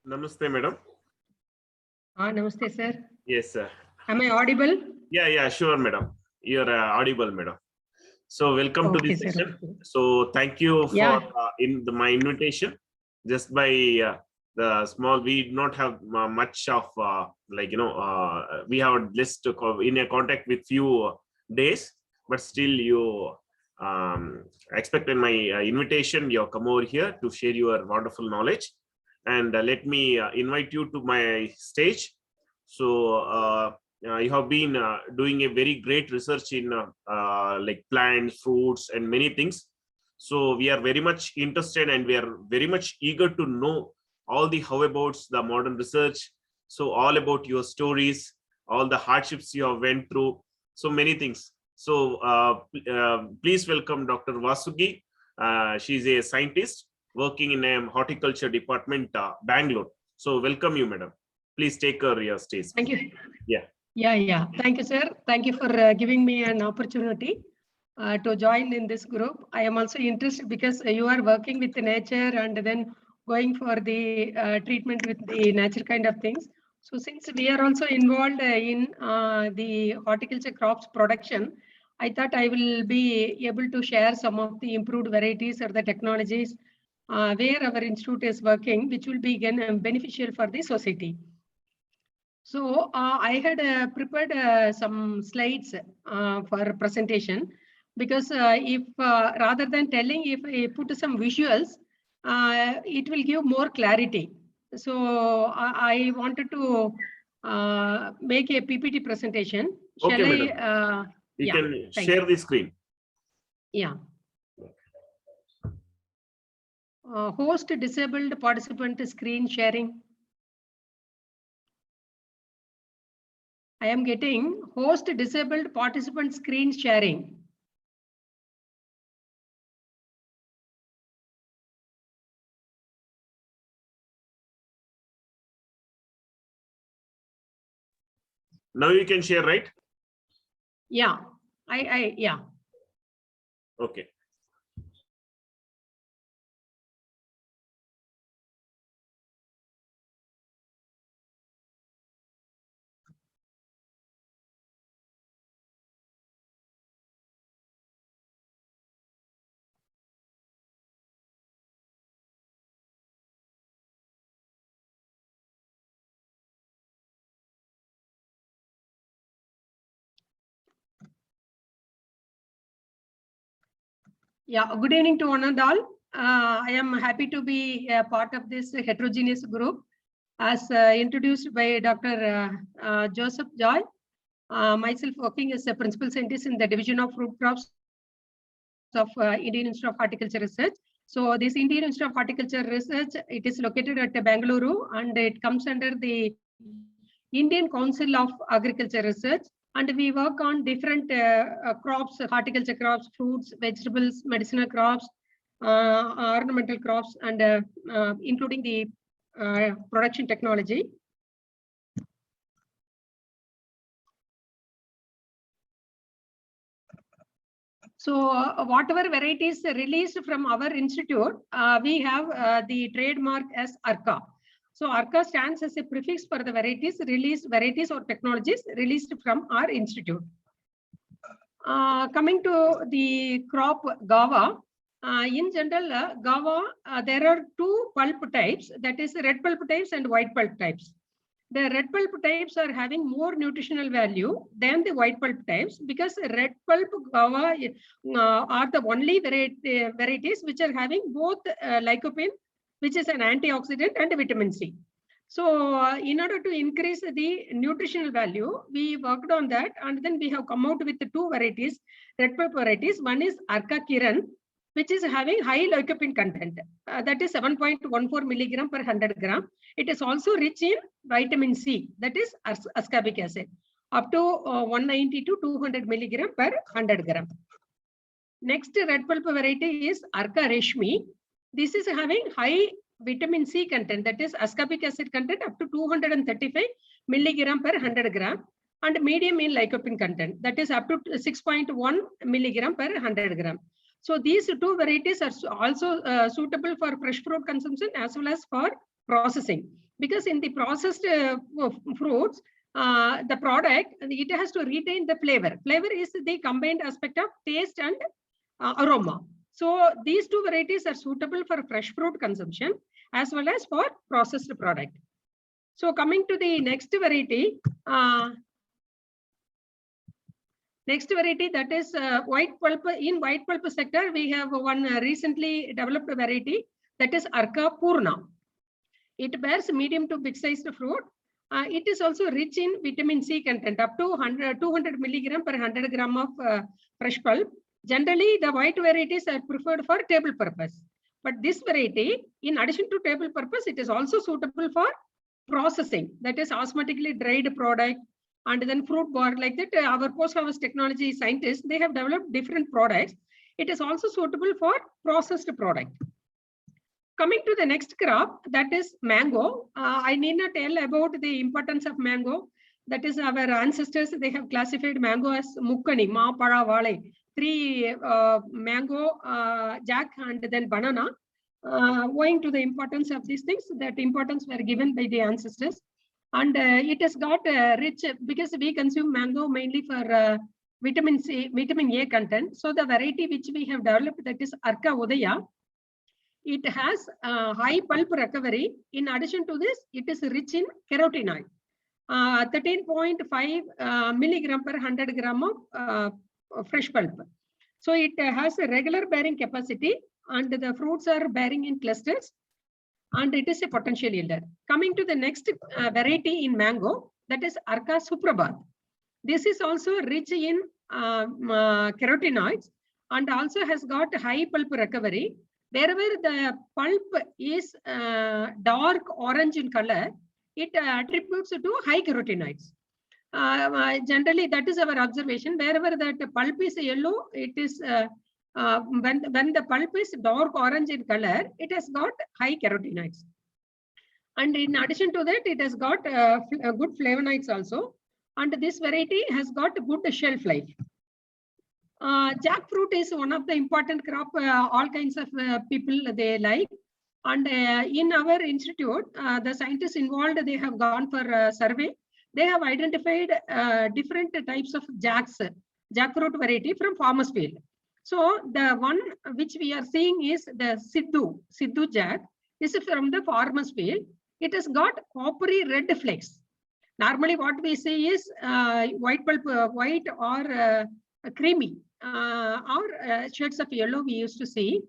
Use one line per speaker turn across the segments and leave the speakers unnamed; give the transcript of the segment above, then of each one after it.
Namaste, madam.
Namaste, sir.
Yes, sir.
Am I audible?
Yeah, sure, madam. You're audible, madam. So, welcome to
Okay,
this
sir.
session.
Okay.
So, thank you for
Yeah.
my invitation. Just by the small, we do not have much of we have just in a contact with few days, but still you expected my invitation. You come over here to share your wonderful knowledge, and let me invite you to my stage. So you have been doing a very great research in like plants, fruits, and many things. So we are very much interested, and we are very much eager to know all the how about the modern research. So all about your stories, all the hardships you have went through, so many things. So please welcome Dr. Vasugi. She's a scientist working in a horticulture department, Bangalore. So welcome you, madam. Please take your stage.
Thank you.
Yeah.
Yeah. Thank you, sir. Thank you for giving me an opportunity to join in this group. I am also interested because you are working with the nature and then going for the treatment with the nature kind of things. So since we are also involved in the horticulture crops production, I thought I will be able to share some of the improved varieties or the technologies where our institute is working, which will be again beneficial for the society. So I had prepared some slides for presentation because if rather than telling, if I put some visuals, it will give more clarity. So I wanted to make a PPT presentation.
Okay,
Shall
madam.
I?
You can share the screen.
Yeah. Host disabled participant screen sharing. I am getting host disabled participant screen sharing.
Now you can share, right?
Yeah, yeah.
Okay.
Yeah, good evening to one and all. I am happy to be a part of this heterogeneous group as introduced by Dr. Joseph Joy. Myself working as a principal scientist in the division of fruit crops of Indian Institute of Horticulture Research. So this Indian Institute of Horticulture Research, it is located at Bangalore and it comes under the Indian Council of Agriculture Research. And we work on different crops, horticulture crops, fruits, vegetables, medicinal crops, ornamental crops, and including the production technology. So whatever varieties released from our institute, we have the trademark as ARCA. So ARCA stands as a prefix for the released varieties or technologies released from our institute. Coming to the crop guava, in general, guava, there are two pulp types, that is red pulp types and white pulp types. The red pulp types are having more nutritional value than the white pulp types because red pulp guava are the only varieties which are having both lycopene, which is an antioxidant, and vitamin C. So in order to increase the nutritional value, we worked on that, and then we have come out with the two varieties, red pulp varieties. One is Arka Kiran, which is having high lycopene content, that is 7.14 milligram per 100 gram. It is also rich in vitamin C, that is ascorbic acid, up to 190 to 200 milligram per 100 gram. Next red pulp variety is Arka Reshmi. This is having high vitamin C content, that is ascorbic acid content up to 235 milligram per 100 gram, and medium in lycopene content, that is up to 6.1 milligram per 100 gram. So these two varieties are also suitable for fresh fruit consumption as well as for processing. because in the processed fruits, the product, it has to retain the flavor. Flavor is the combined aspect of taste and aroma. So these two varieties are suitable for fresh fruit consumption as well as for processed product. So coming to the next variety, that is white pulp. In white pulp sector, we have one recently developed variety, that is Arka Purna. It bears medium to big sized fruit. It is also rich in vitamin C content, up to 200 milligram per 100 gram of fresh pulp. Generally, the white varieties are preferred for table purpose. But this variety, in addition to table purpose, it is also suitable for processing, that is osmotically dried product and then fruit bar, like that. Our post-harvest technology scientists, they have developed different products. It is also suitable for processed product. Coming to the next crop, that is mango. I need not tell about the importance of mango. That is, our ancestors, they have classified mango as Mukkani, Ma, Pada, Vale. 3 mango, jack, and then banana. Owing to the importance of these things, that importance were given by the ancestors. And it has got rich, because we consume mango mainly for vitamin C, vitamin A content. So the variety which we have developed, that is Arka Udaya, it has high pulp recovery. In addition to this, it is rich in carotenoid, 13.5 milligram per 100 gram of fresh pulp. So it has a regular bearing capacity, and the fruits are bearing in clusters, and it is a potential yielder. Coming to the next variety in mango, that is Arka Suprabhat. This is also rich in carotenoids and also has got high pulp recovery. Wherever the pulp is dark orange in color, it attributes to high carotenoids. Generally, that is our observation. Wherever that pulp is yellow, it is when the pulp is dark orange in color, it has got high carotenoids. And in addition to that, it has got good flavonoids also. And this variety has got good shelf life. Jackfruit is one of the important crop. All kinds of people they like. And in our institute, the scientists involved, they have gone for a survey. They have identified different types of jackfruit variety from farmers' field. So the one which we are seeing is the Siddu jack. This is from the farmers' field. It has got coppery red flakes. Normally, what we see is white pulp, white or creamy, or shades of yellow we used to see.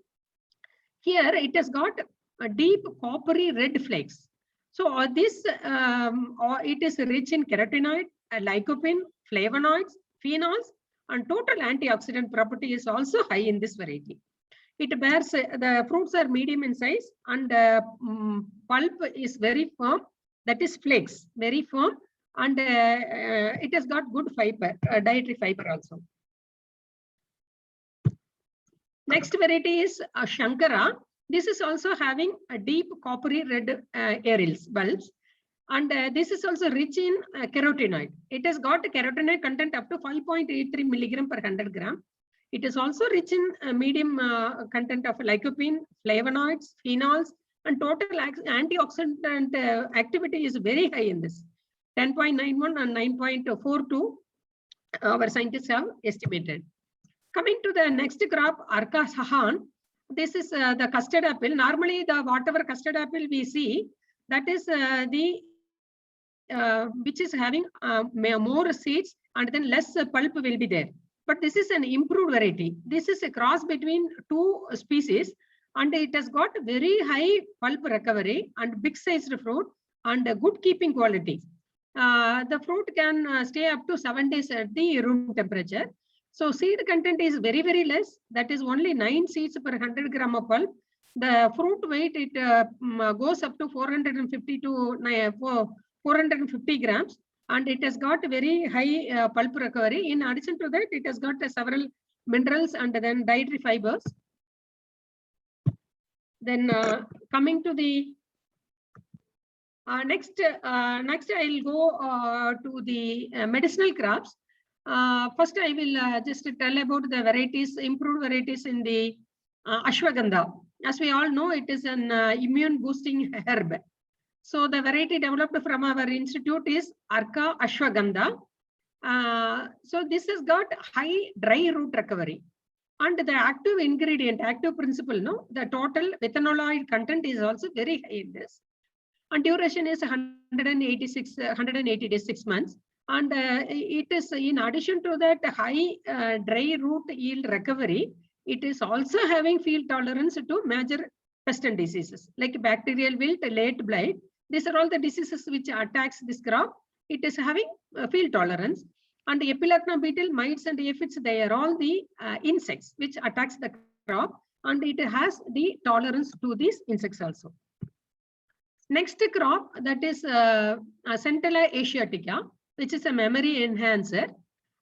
Here, it has got a deep coppery red flakes. So this, it is rich in carotenoid, lycopene, flavonoids, phenols, and total antioxidant property is also high in this variety. It bears, the fruits are medium in size, and pulp is very firm, that is flakes, very firm, and it has got good fiber, dietary fiber also. Next variety is Shankara. This is also having a deep coppery red aerials bulbs, and this is also rich in carotenoid. It has got a carotenoid content up to 5.83 milligram per 100 gram. It is also rich in medium content of lycopene, flavonoids, phenols, and total antioxidant activity is very high in this. 10.91 and 9.42, our scientists have estimated. Coming to the next crop, Arka Sahan. This is the custard apple. Normally, the whatever custard apple we see, that is which is having more seeds and then less pulp will be there. But this is an improved variety. This is a cross between 2 species, and it has got very high pulp recovery and big sized fruit and good keeping quality. The fruit can stay up to 7 days at the room temperature. So seed content is very, very less. That is only 9 seeds per 100 gram of pulp. The fruit weight, it goes up to 450 to 450 grams. And it has got very high pulp recovery. In addition to that, it has got several minerals and then dietary fibers. Then coming to the next I'll go to the medicinal crops. First, I will just tell about the varieties, improved varieties in the ashwagandha. As we all know, it is an immune boosting herb. So the variety developed from our institute is Arka Ashwagandha. So this has got high dry root recovery. And the active ingredient, active principle, no, the total ethanol content is also very high in this. And duration is 180 days, 6 months. And it is, in addition to that high dry root yield recovery, it is also having field tolerance to major pest and diseases like bacterial wilt, late blight. These are all the diseases which attacks this crop. It is having field tolerance. And the Epilochna beetle, mites and aphids, they are all the insects which attacks the crop, and it has the tolerance to these insects also. Next crop, that is Centella asiatica, which is a memory enhancer.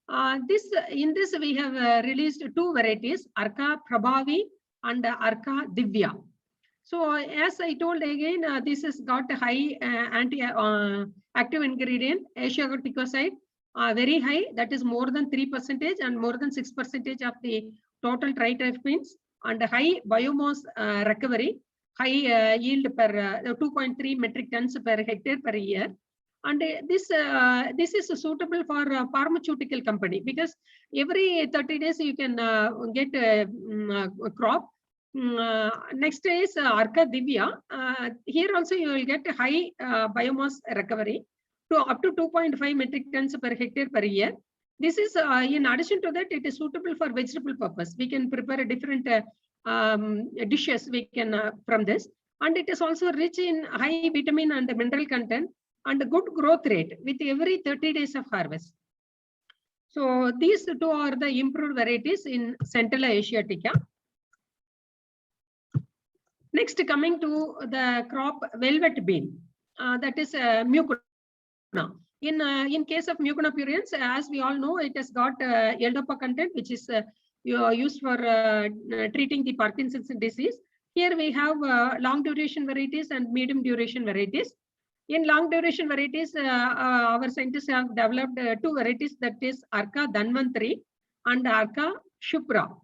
In this we have released two varieties, Arka Prabhavi and Arka Divya. So as I told again, this has got a high active ingredient, Asiaticoside, very high, that is more than 3% and more than 6% of the total triterpenes, and high biomass recovery, high yield per 2.3 metric tons per hectare per year. And this is suitable for a pharmaceutical company, because every 30 days you can get a crop. Next is Arka Divya. Here also you will get a high biomass recovery to up to 2.5 metric tons per hectare per year. This is in addition to that, it is suitable for vegetable purpose. We can prepare a different dishes we can from this, and it is also rich in high vitamin and mineral content and a good growth rate with every 30 days of harvest. So these two are the improved varieties in Centella asiatica. Next, coming to the crop velvet bean, that is mucuna. In case of Mucuna pruriens, as we all know, it has got L-DOPA content, which is used for treating the Parkinson's disease. Here we have long duration varieties and medium duration varieties. In long duration varieties, our scientists have developed two varieties, that is Arka Dhanvantari and Arka Shupra.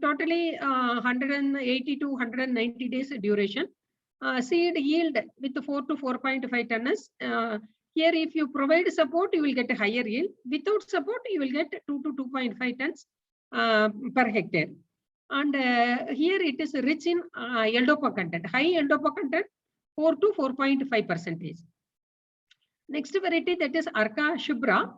Totally 180 to 190 days duration. Seed yield with 4 to 4.5 tons. Here, if you provide support, you will get a higher yield. Without support, you will get 2 to 2.5 tons per hectare. And here it is rich in L-DOPA content, high L-DOPA content, 4 to 4.5%. Next variety, that is Arka Shubra.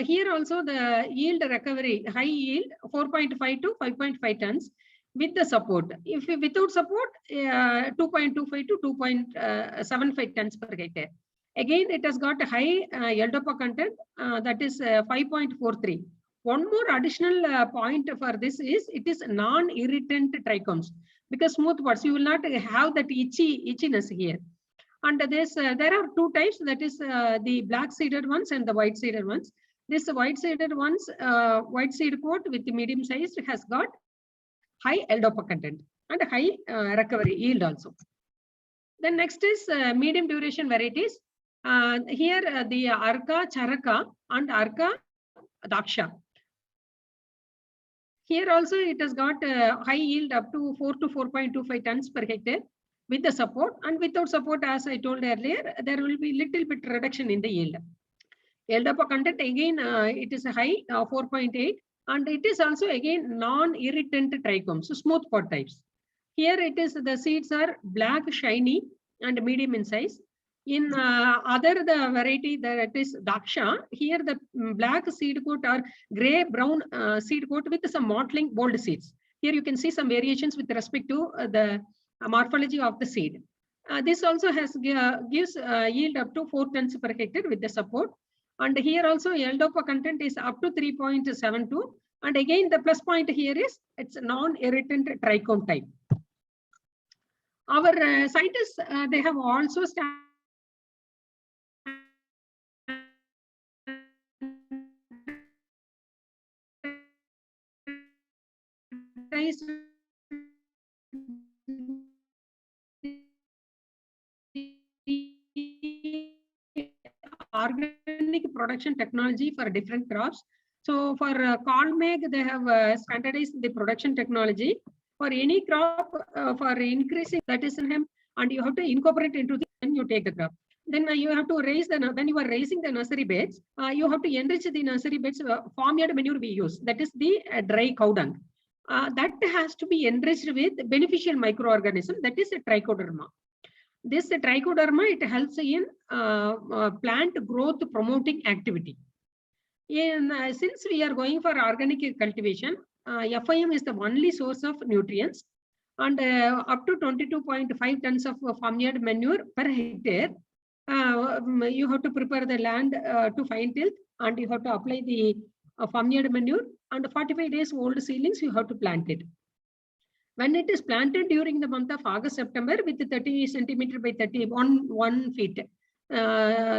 Here also the yield recovery, high yield 4.5 to 5.5 tons with the support. If without support, 2.25 to 2.75 tons per hectare. Again, it has got a high L-DOPA content, that is 5.43. One more additional point for this is it is non-irritant trichomes, because smooth pods, you will not have that itchiness here. And this, there are two types, that is the black seeded ones and the white seeded ones. This white seeded ones, white seed coat with the medium size has got high L-DOPA content and high recovery yield also. Then next is medium duration varieties. Here the Arka Charaka and Arka Daksha. Here also it has got high yield up to 4 to 4.25 tons per hectare with the support, and without support, as I told earlier, there will be little bit reduction in the yield. L-DOPA content again, it is a high 4.8, and it is also again non-irritant trichomes, so smooth pod types. Here it is, the seeds are black, shiny, and medium in size. In the variety that is Daksha, here the black seed coat or gray brown seed coat with some mottling bold seeds. Here you can see some variations with respect to the morphology of the seed. This also has gives yield up to 4 tons per hectare with the support. And here also L-DOPA content is up to 3.72. And again, the plus point here is it's non-irritant trichome type. Our scientists, they have also organic production technology for different crops. So for Colmeg, they have standardized the production technology for any crop for increasing, that is in hemp, and you have to incorporate into the you take the crop. Then you have to raise when you are raising the nursery beds, you have to enrich the nursery beds. Farmyard manure we use, that is the dry cow dung. That has to be enriched with beneficial microorganism, that is a trichoderma. This trichoderma, it helps in plant growth promoting activity. Since we are going for organic cultivation, FIM is the only source of nutrients, and up to 22.5 tons of farmyard manure per hectare. You have to prepare the land to fine tilt, and you have to apply the farmyard manure, and 45 days old seedlings you have to plant it. When it is planted during the month of August, September with 30 centimeter by 1 feet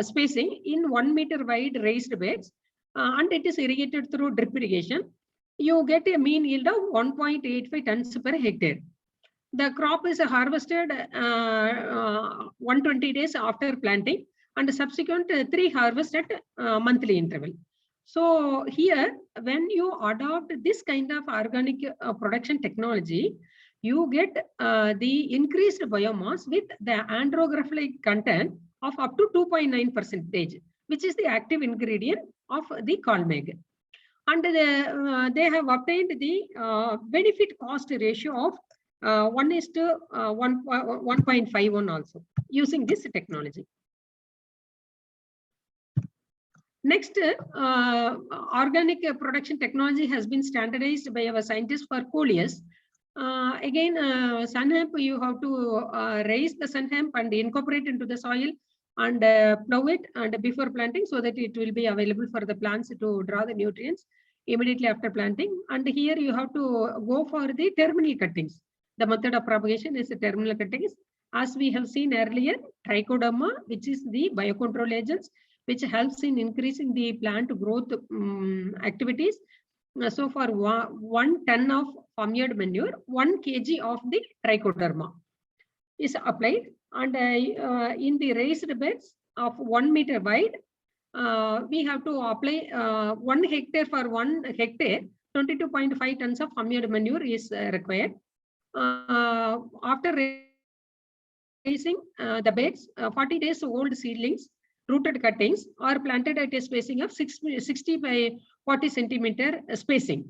spacing in 1 meter wide raised beds, and it is irrigated through drip irrigation, you get a mean yield of 1.85 tons per hectare. The crop is harvested 120 days after planting, and subsequent 3 harvests at monthly interval. So here, when you adopt this kind of organic production technology, you get the increased biomass with the andrographite content of up to 2.9%, which is the active ingredient of the Colmeg. And they have obtained the benefit cost ratio of 1:1.51 also using this technology. Next, organic production technology has been standardized by our scientists for coleus. Again, sun hemp, you have to raise the sun hemp and incorporate into the soil and plow it and before planting, so that it will be available for the plants to draw the nutrients immediately after planting. And here you have to go for the terminal cuttings. The method of propagation is the terminal cuttings. As we have seen earlier, trichoderma, which is the biocontrol agents, which helps in increasing the plant growth activities. So for 1 ton of farmyard manure, 1 kg of the trichoderma is applied, and in the raised beds of 1 meter wide, we have to apply 1 hectare for 1 hectare, 22.5 tons of farmyard manure is required. After raising the beds, 40 days old seedlings, rooted cuttings are planted at a spacing of 60 by 40 centimeter spacing.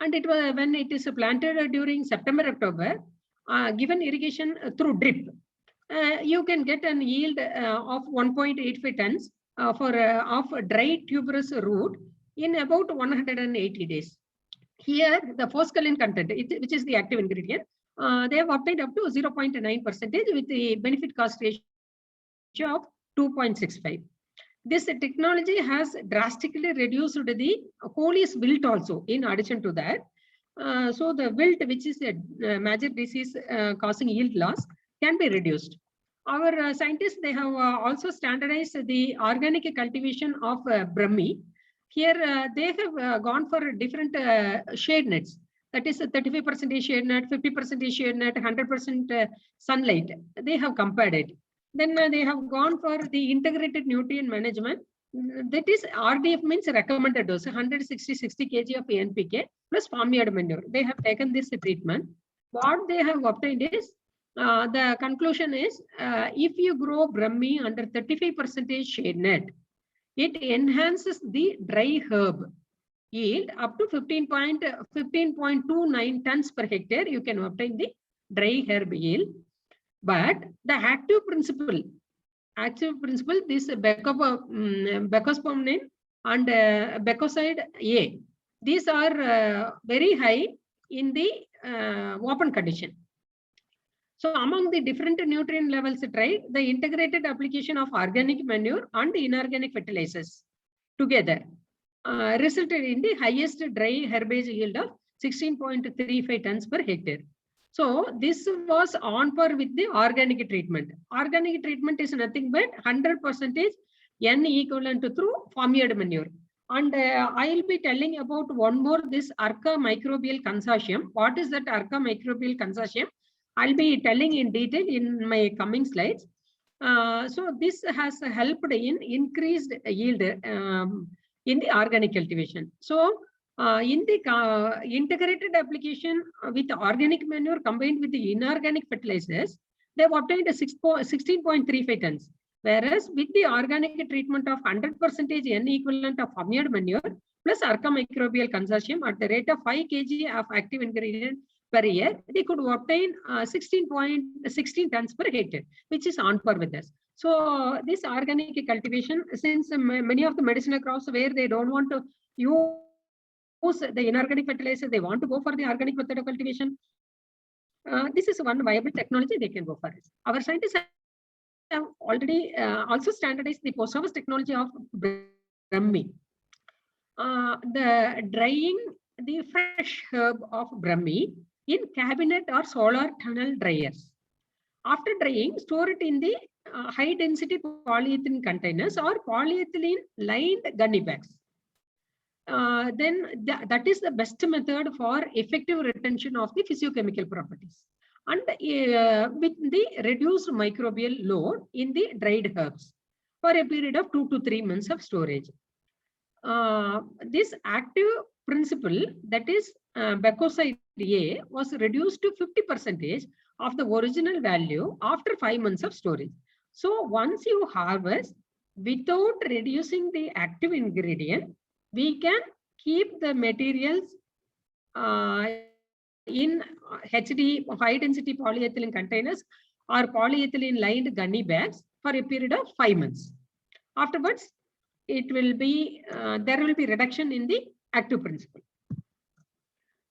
And it was when it is planted during September, October, given irrigation through drip, you can get an yield of 1.85 tons of dry tuberous root in about 180 days. Here, the phoscolin content, which is the active ingredient, they have obtained up to 0.9% with the benefit cost ratio of 2.65. This technology has drastically reduced the coleus wilt also in addition to that. So the wilt, which is a major disease causing yield loss, can be reduced. Our scientists, they have also standardized the organic cultivation of Brahmi. Here they have gone for different shade nets. That is 35% shade net, 50% shade net, 100% sunlight. They have compared it. Then they have gone for the integrated nutrient management. That is RDF means recommended dose, 160 kg of NPK plus farmyard manure. They have taken this treatment. What they have obtained is, the conclusion is, if you grow Brahmi under 35% shade net, it enhances the dry herb yield up to 15.29 tons per hectare. You can obtain the dry herb yield. But the active principle, this becospomin and becoside A, these are very high in the open condition. So among the different nutrient levels tried, the integrated application of organic manure and inorganic fertilizers together resulted in the highest dry herbage yield of 16.35 tons per hectare. So this was on par with the organic treatment. Organic treatment is nothing but 100% N equivalent to through farmyard manure. And I'll be telling about one more, this ARCA Microbial Consortium. What is that ARCA Microbial Consortium? I'll be telling in detail in my coming slides. So this has helped in increased yield in the organic cultivation. So in the integrated application with organic manure combined with the inorganic fertilizers, They've obtained a 16.35 tons. Whereas with the organic treatment of 100% N equivalent of farmyard manure plus Arca Microbial Consortium at the rate of 5 kg of active ingredient per year, they could obtain 16.16 tons per hectare, which is on par with us. So this organic cultivation, since many of the medicinal crops where they don't want to use the inorganic fertilizer, they want to go for the organic method of cultivation. This is one viable technology they can go for it. Our scientists have already also standardized the post-harvest technology of Brahmi. The drying the fresh herb of Brahmi in cabinet or solar tunnel dryers. After drying, store it in the high density polyethylene containers or polyethylene lined gunny bags. Then that is the best method for effective retention of the physiochemical properties and with the reduced microbial load in the dried herbs for a period of 2 to 3 months of storage. This active principle, that is Bacoside A, was reduced to 50% of the original value after 5 months of storage. So once you harvest without reducing the active ingredient, we can keep the materials in HD high density polyethylene containers or polyethylene lined gunny bags for a period of 5 months. Afterwards, it will be there will be reduction in the active principle.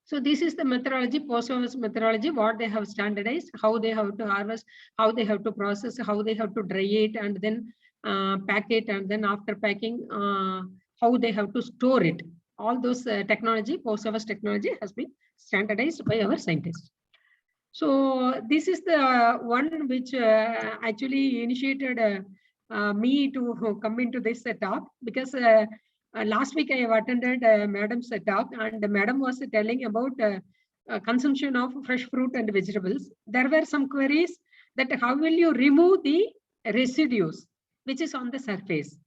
So this is the methodology, post-harvest methodology, what they have standardized, how they have to harvest, how they have to process, how they have to dry it, and then pack it, and then after packing, how they have to store it. All those technology, post-harvest technology has been standardized by our scientists. So this is the one which actually initiated me to come into this talk, because last week I have attended Madam's talk, and the Madam was telling about consumption of fresh fruit and vegetables. There were some queries that how will you remove the residues which is on the surface.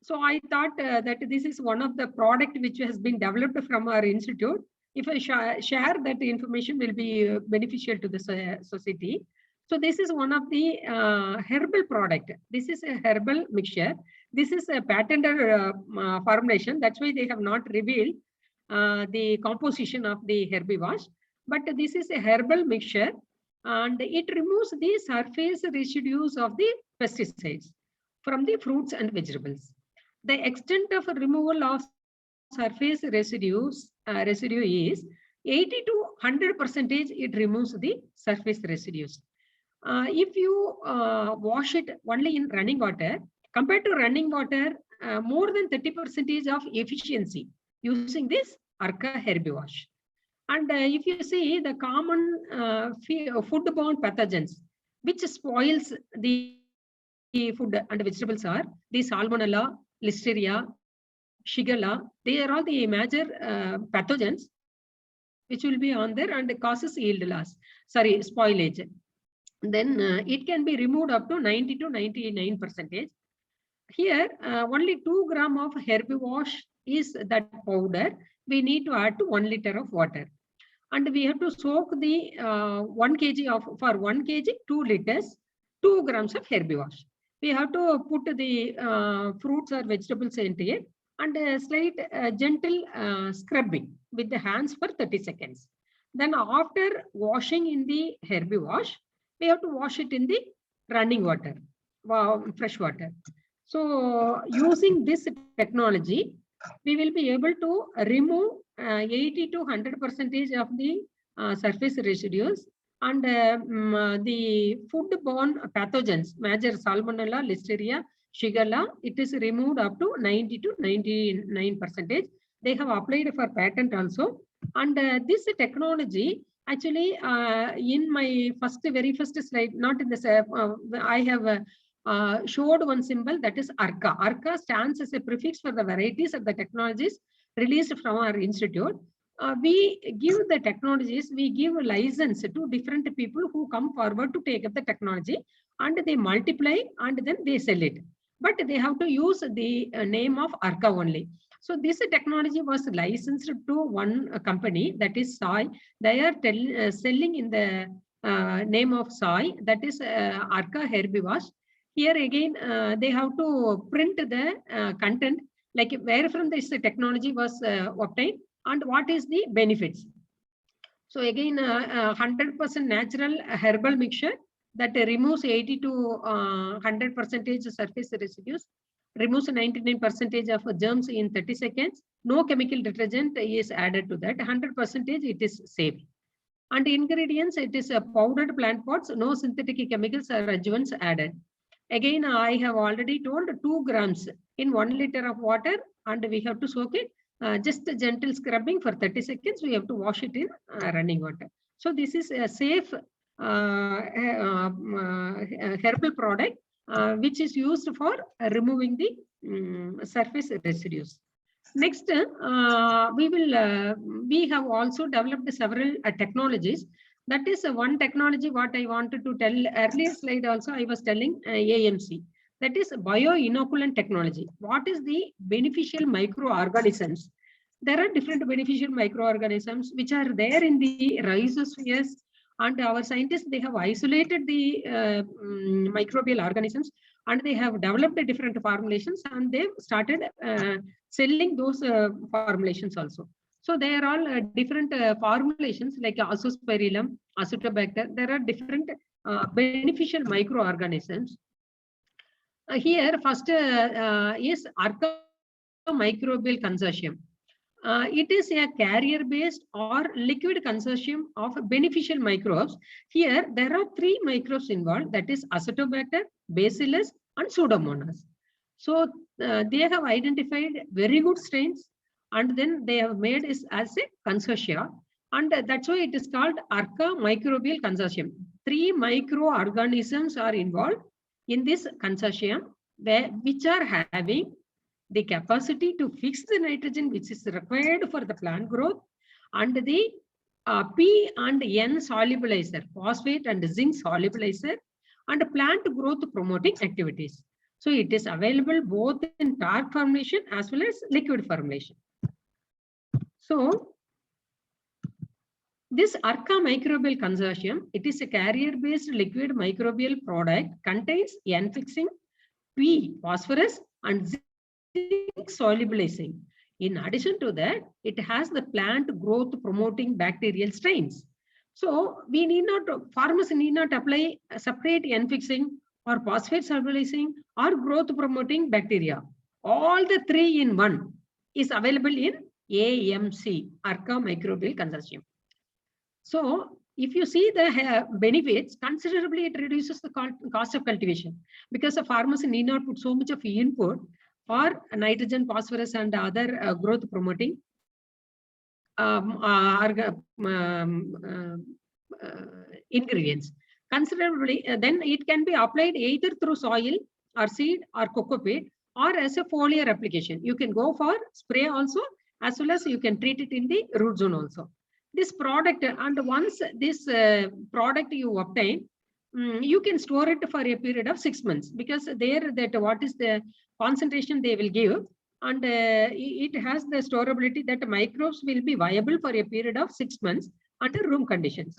So I thought that this is one of the product which has been developed from our institute. If I share that information will be beneficial to the society. So this is one of the herbal product. This is a herbal mixture. This is a patented formulation. That's why they have not revealed the composition of the herbiwash. But this is a herbal mixture, and it removes the surface residues of the pesticides from the fruits and vegetables. The extent of removal of surface residue is 80 to 100%. It removes the surface residues. If you wash it only in running water, compared to running water, more than 30% of efficiency using this Arca herbiwash. And if you see the common foodborne pathogens which spoils the food and vegetables are the Salmonella, Listeria, Shigella. They are all the major pathogens which will be on there and causes yield loss, spoilage. Then it can be removed up to 90 to 99%. Here, only 2 grams of herbiwash is that powder. We need to add to 1 liter of water. And we have to soak the 1 kg of, for 1 kg, 2 liters, 2 grams of herbiwash. We have to put the fruits or vegetables into it and slight gentle scrubbing with the hands for 30 seconds. Then after washing in the herbiwash, we have to wash it in the running water, fresh water. So using this technology, we will be able to remove 80 to 100% of the surface residues, and the foodborne pathogens, major Salmonella, Listeria, Shigella, it is removed up to 90 to 99%. They have applied for patent also. And this technology, actually, in my very first slide, not in this, I have showed one symbol, that is Arca. Arca stands as a prefix for the varieties of the technologies released from our institute. We give the technologies, we give a license to different people who come forward to take up the technology, and they multiply and then they sell it. But they have to use the name of Arca only. So this technology was licensed to one company, that is Sai. They are selling in the name of soil, that is Arca Herbiwash. Here again, they have to print the content, like where from this technology was obtained and what is the benefits. So again, 100% natural herbal mixture that removes 80 to 100% surface residues, removes 99% of germs in 30 seconds. No chemical detergent is added to that. 100% it is safe. And ingredients, it is a powdered plant pots, no synthetic chemicals or adjuvants added. Again, I have already told 2 grams in 1 liter of water, and we have to soak it. Just a gentle scrubbing for 30 seconds. We have to wash it in running water. So this is a safe herbal product which is used for removing the surface residues. Next, we have also developed several technologies. That is one technology what I wanted to tell earlier slide also I was telling AMC. That is bioinoculant technology. What is the beneficial microorganisms? There are different beneficial microorganisms which are there in the rhizospheres, and our scientists, they have isolated the microbial organisms, and they have developed different formulations, and they've started selling those formulations also. So they are all different formulations like Azospirillum, Acetobacter. There are different beneficial microorganisms. Here first is Arca Microbial Consortium. It is a carrier-based or liquid consortium of beneficial microbes. Here there are 3 microbes involved, that is Acetobacter, Bacillus, and Pseudomonas. So they have identified very good strains, and then they have made it as a consortia, and that's why it is called Arca Microbial Consortium. 3 microorganisms are involved in this consortium, which are having the capacity to fix the nitrogen which is required for the plant growth, and the P and N solubilizer, phosphate and zinc solubilizer, and plant growth promoting activities. So it is available both in dark formulation as well as liquid formulation. So this Arca Microbial Consortium, it is a carrier-based liquid microbial product, contains N-fixing, P, phosphorus, and zinc solubilizing. In addition to that, it has the plant growth promoting bacterial strains. So we need not, farmers need not apply a separate N-fixing or phosphate solubilizing or growth promoting bacteria. All the 3 in 1 is available in AMC, Arca Microbial Consortium. So if you see the benefits, considerably it reduces the cost of cultivation, because the farmers need not put so much of input for nitrogen, phosphorus, and other growth promoting ingredients. Considerably, then it can be applied either through soil or seed or cocoa peat, or as a foliar application. You can go for spray also, as well as you can treat it in the root zone also. This product, and once this product you obtain, you can store it for a period of 6 months, because there that what is the concentration they will give, and it has the storability that microbes will be viable for a period of 6 months under room conditions.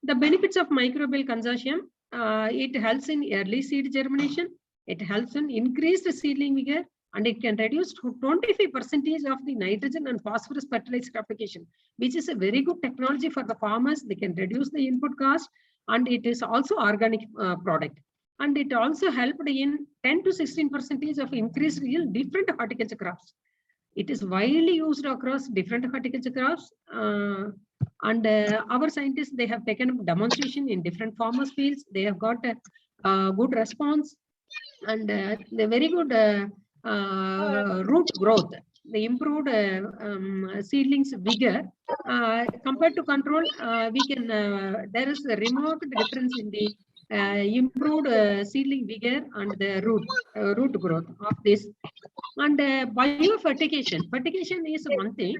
The benefits of microbial consortium, it helps in early seed germination, it helps in increased seedling vigor, and it can reduce to 25% of the nitrogen and phosphorus fertilizer application, which is a very good technology for the farmers. They can reduce the input cost, and it is also organic product. And it also helped in 10 to 16% of increased yield different horticulture crops. It is widely used across different horticulture crops. And our scientists, they have taken demonstration in different farmers' fields. They have got a good response, and the very good root growth, the improved seedlings vigor compared to control. We can there is a remarkable difference in the improved seedling vigor and the root growth of this. And biofertigation, fertigation is one thing.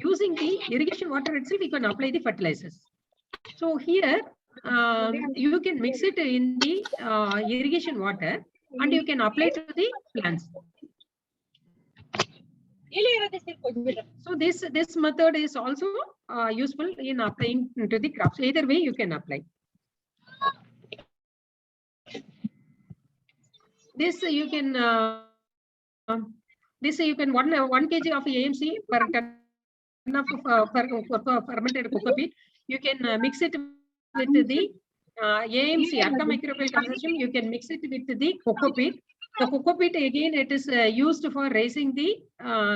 Using the irrigation water itself, we can apply the fertilizers. So here you can mix it in the irrigation water, and you can apply to the plants. So this method is also useful in applying to the crops. Either way you can apply. This you can 1 kg of AMC per ton of fermented cocoa bean. You can mix it with the AMC, Arca microbial consortium. You can mix it with the cocoa peat. The cocoa peat again, it is used for raising the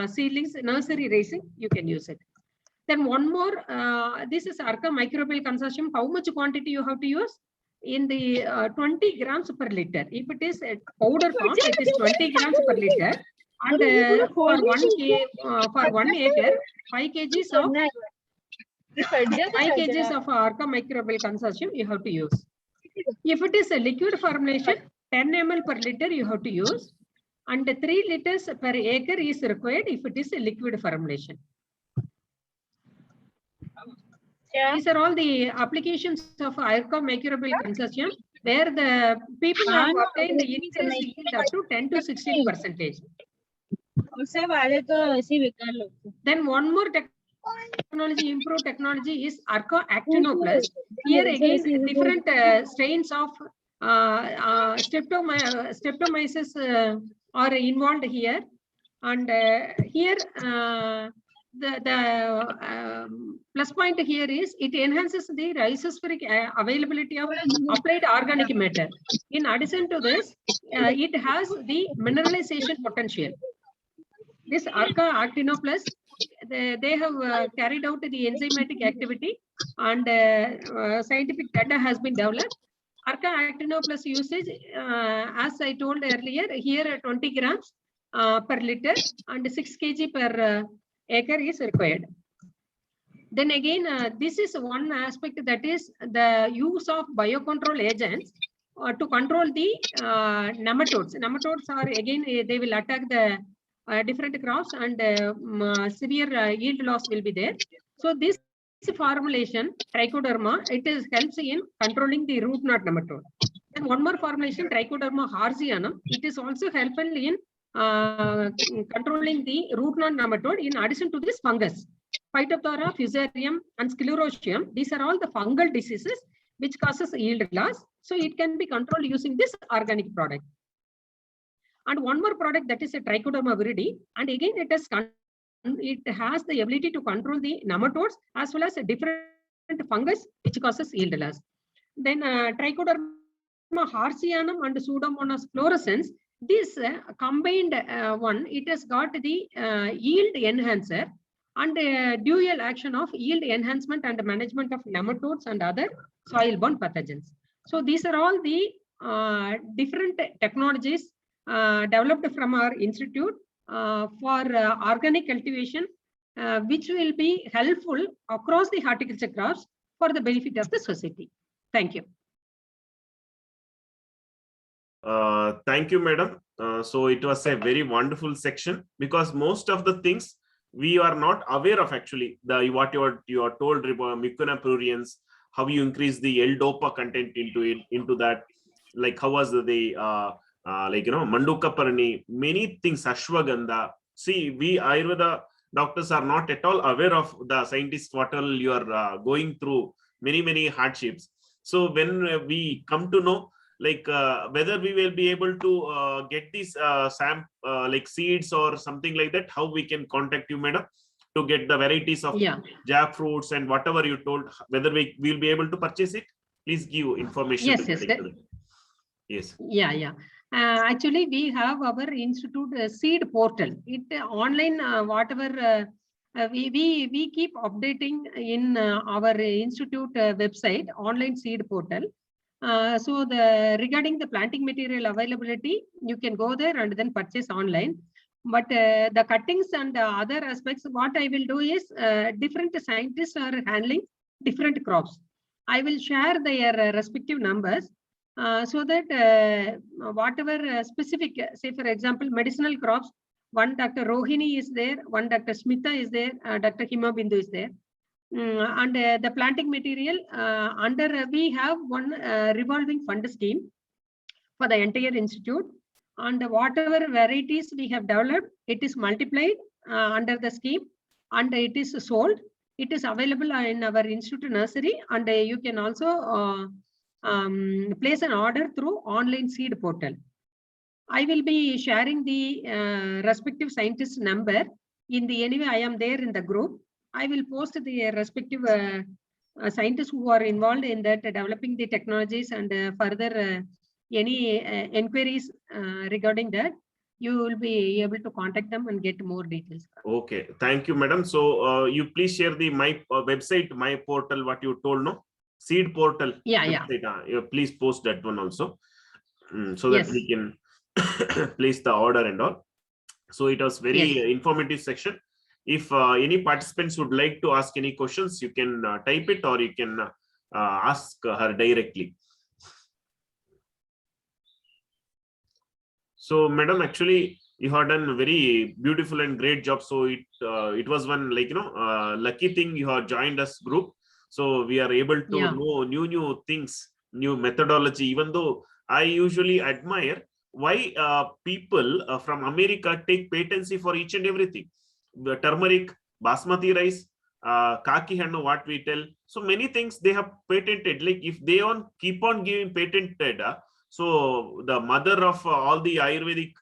seedlings, nursery raising. You can use it. Then one more, this is Arca microbial consortium. How much quantity you have to use? In the 20 grams per liter. If it is a powder form, it is 20 grams per liter. And for 1 acre, 5 kgs of Arca microbial consortium you have to use. If it is a liquid formulation, 10 ml per liter you have to use, and 3 liters per acre is required if it is a liquid formulation. Yeah. These are all the applications of Arca microbial consortium, where the people have obtained the increased yield up to 10 to 16%. Then one more technology, improved technology is Arca Actino Plus. Here again, different strains of streptomyces are involved here, and here the plus point here is it enhances the rhizospheric availability of applied organic matter. In addition to this, it has the mineralization potential. This Arca Actino Plus, they have carried out the enzymatic activity, and scientific data has been developed. Arca Actino Plus usage, as I told earlier, here 20 grams per liter and 6 kg per acre is required. Then again, this is one aspect, that is the use of biocontrol agents to control the nematodes. Nematodes are again, they will attack the different crops, and severe yield loss will be there. So this formulation, Trichoderma, it helps in controlling the root knot nematode. And one more formulation, Trichoderma harzianum, it is also helpful in controlling the root knot nematode in addition to this fungus. Phytophthora, Fusarium, and Sclerotium, these are all the fungal diseases which causes yield loss. So it can be controlled using this organic product. And one more product, that is a Trichoderma viridi, and again it has the ability to control the nematodes as well as a different fungus which causes yield loss. Then Trichoderma harzianum and Pseudomonas fluorescens, this combined one, it has got the yield enhancer and dual action of yield enhancement and management of nematodes and other soil-borne pathogens. So these are all the different technologies developed from our institute for organic cultivation, which will be helpful across the horticulture crops for the benefit of the society. Thank you.
Thank you, madam. So it was a very wonderful section, because most of the things we are not aware of actually. What you are told about Mucuna pruriens, how you increase the L-DOPA content into that, like how was the Manduka Parani, many things, Ashwagandha. See, we Ayurveda doctors are not at all aware of the scientists what all you are going through, many hardships. So when we come to know, like whether we will be able to get these like seeds or something like that, how we can contact you, madam, to get the varieties of jackfruits and whatever you told, whether we will be able to purchase it, please give information. Yes.
Yeah. Actually, we have our institute seed portal. It online whatever we keep updating in our institute website, online seed portal. So regarding the planting material availability, you can go there and then purchase online. But the cuttings and other aspects, what I will do is different scientists are handling different crops. I will share their respective numbers. So that whatever specific, say for example, medicinal crops, one Dr. Rohini is there, one Dr. Smita is there, Dr. Hima Bindu is there. And the planting material under we have one revolving fund scheme for the entire institute, and whatever varieties we have developed, it is multiplied under the scheme, and it is sold. It is available in our institute nursery, and you can also place an order through online seed portal. I will be sharing the respective scientist number in the, anyway, I am there in the group. I will post the respective scientists who are involved in that, developing the technologies, and further any inquiries regarding that, you will be able to contact them and get more details.
Okay, thank you, madam. So you please share the my website, my portal, what you told, no? Seed portal.
Yeah,
website, you please post that one also, so that
Yes.
we can place the order and all. So it was very
Yes.
informative section. If any participants would like to ask any questions, you can type it, or you can ask her directly. So, madam, actually, you have done a very beautiful and great job. So it was one, like, lucky thing you have joined us group. So we are able to know new things, new methodology. Even though I usually admire why people from America take patency for each and everything. The turmeric, basmati rice, kaki hennu, what we tell. So many things they have patented. Like if they keep on giving patented, so the mother of all the Ayurvedic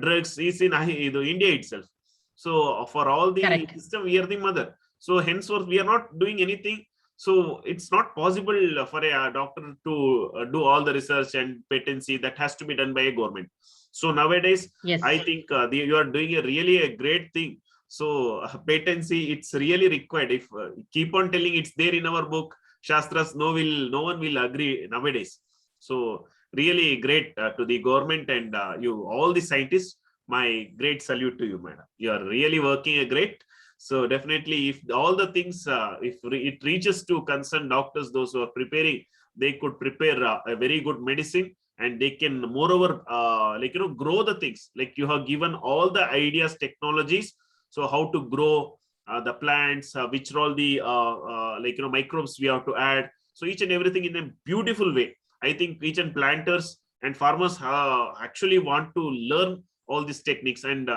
drugs is in India itself. So for all the system, we are the mother. So henceforth, we are not doing anything. So it's not possible for a doctor to do all the research and patency. That has to be done by a government. So nowadays, I think you are doing really a great thing. So patency, it's really required. If keep on telling it's there in our book, Shastras, no one will agree nowadays. So really great to the government and you, all the scientists. My great salute to you, madam. You are really working a great. So definitely, if all the things, if it reaches to concerned doctors, those who are preparing, they could prepare a very good medicine, and they can moreover, grow the things. Like you have given all the ideas, technologies. So how to grow the plants, which are all the microbes we have to add. So each and everything in a beautiful way. I think each and planters and farmers actually want to learn all these techniques. And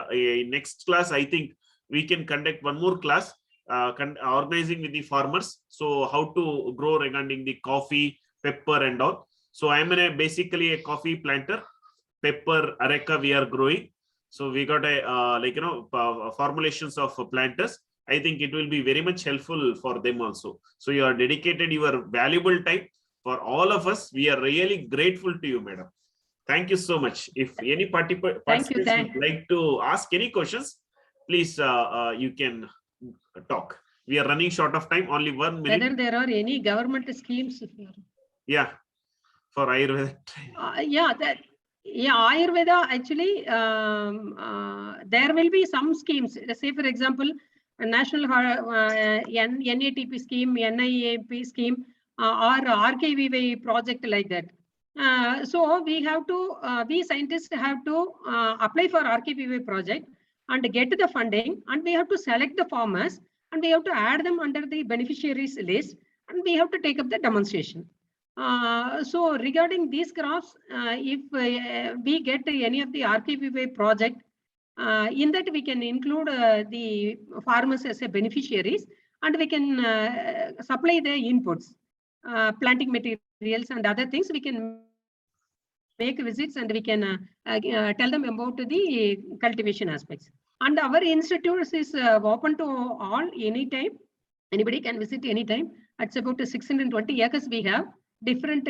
next class, I think we can conduct one more class organizing with the farmers. So how to grow regarding the coffee, pepper and all. So I am basically a coffee planter. Pepper, areca we are growing. So we got a formulations of planters. I think it will be very much helpful for them also. So you are dedicated your valuable time for all of us. We are really grateful to you, madam. Thank you so much. If any participants would like to ask any questions, please you can talk. We are running short of time, only 1 minute.
Whether there are any government schemes?
Yeah, for Ayurveda.
Ayurveda, actually, there will be some schemes. Say, for example, a national NATP scheme, NIAP scheme, or RKVY project like that. So we have to, we scientists have to apply for RKVY project and get the funding, and we have to select the farmers, and we have to add them under the beneficiaries list, and we have to take up the demonstration. So regarding these crops, if we get any of the RKVY project, in that we can include the farmers as a beneficiaries, and we can supply the inputs, planting materials and other things. We can make visits, and we can tell them about the cultivation aspects. And our institute is open to all anytime. Anybody can visit anytime. It's about 620 acres we have. Different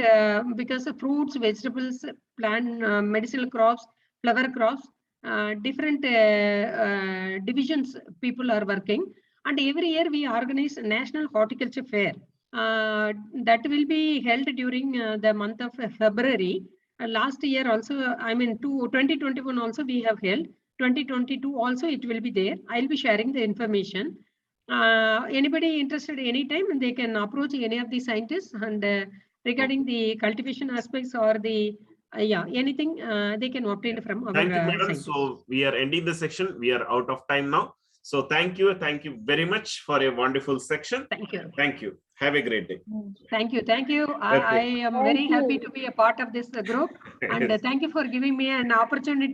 because of fruits, vegetables, plant, medicinal crops, flower crops, different divisions people are working. And every year we organize a National Horticulture Fair. That will be held during the month of February. Last year also, I mean 2021 also we have held. 2022 also it will be there. I'll be sharing the information. Anybody interested anytime, they can approach any of the scientists, and regarding the cultivation aspects or the anything they can obtain from our
Thank you, madam.
scientists.
So we are ending the section. We are out of time now. So thank you very much for a wonderful section.
Thank you.
Thank you. Have a great day.
Thank you. Thank you. I am very happy to be a part of this group, and thank you for giving me an opportunity